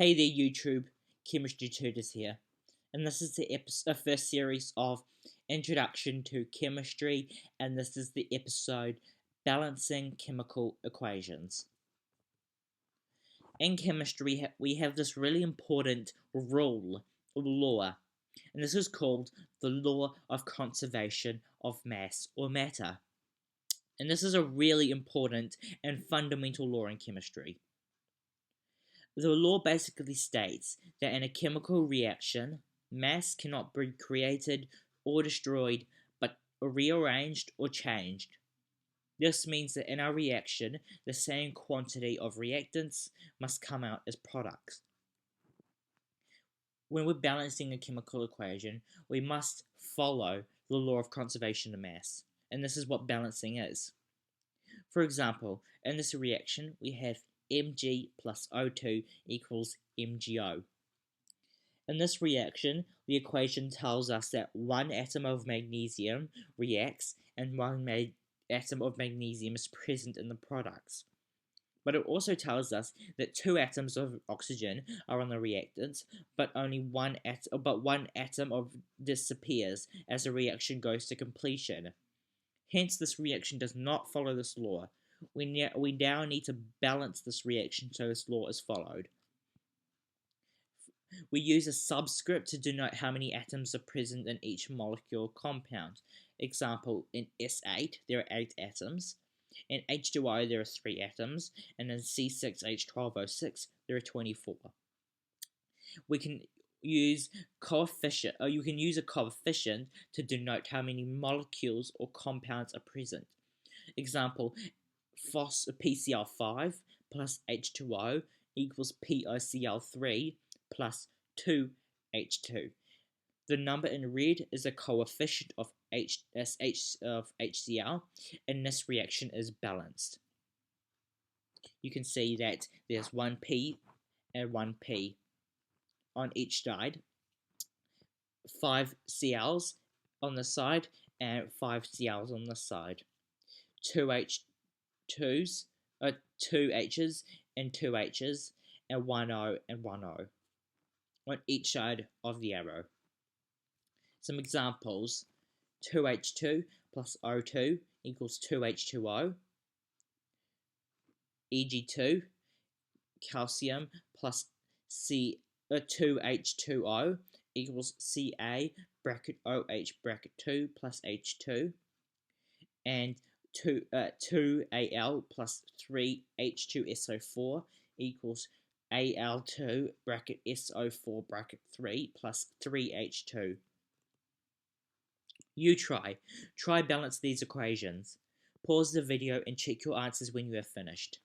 Hey there YouTube, Chemistry Tutors here, and this is the first series of Introduction to Chemistry, and this is the episode Balancing Chemical Equations. In chemistry, we have this really important rule, or law, and this is called the law of conservation of mass or matter. And this is a really important and fundamental law in chemistry. The law basically states that in a chemical reaction, mass cannot be created or destroyed, but rearranged or changed. This means that in our reaction, the same quantity of reactants must come out as products. When we're balancing a chemical equation, we must follow the law of conservation of mass, and this is what balancing is. For example, in this reaction, we have Mg plus O2 equals MgO. In this reaction, the equation tells us that one atom of magnesium reacts and one atom of magnesium is present in the products. But it also tells us that two atoms of oxygen are on the reactants, but one atom of disappears as the reaction goes to completion. Hence, this reaction does not follow this law. We now need to balance this reaction so this law is followed. We use a subscript to denote how many atoms are present in each molecule compound. Example, in S8 there are 8 atoms, in H2O there are 3 atoms, and in C6H12O6 there are 24. We can use you can use a coefficient to denote how many molecules or compounds are present. Example, PCl5 plus H2O equals POCl3 plus 2H2. The number in red is a coefficient of HCl, and this reaction is balanced. You can see that there's 1P and 1P on each side, 5 Cls on the side, and 5 Cls on the side. 2 H's and 2 H's, and 1 O and 1 O on each side of the arrow. Some examples: 2H2 plus O2 equals 2H2O, Eg2, calcium plus 2H2O equals Ca bracket OH bracket 2 plus H2, and 2Al plus 3H2SO4 equals Al2 bracket SO4 bracket 3 plus 3H2. You try balance these equations. Pause the video and check your answers when you have finished.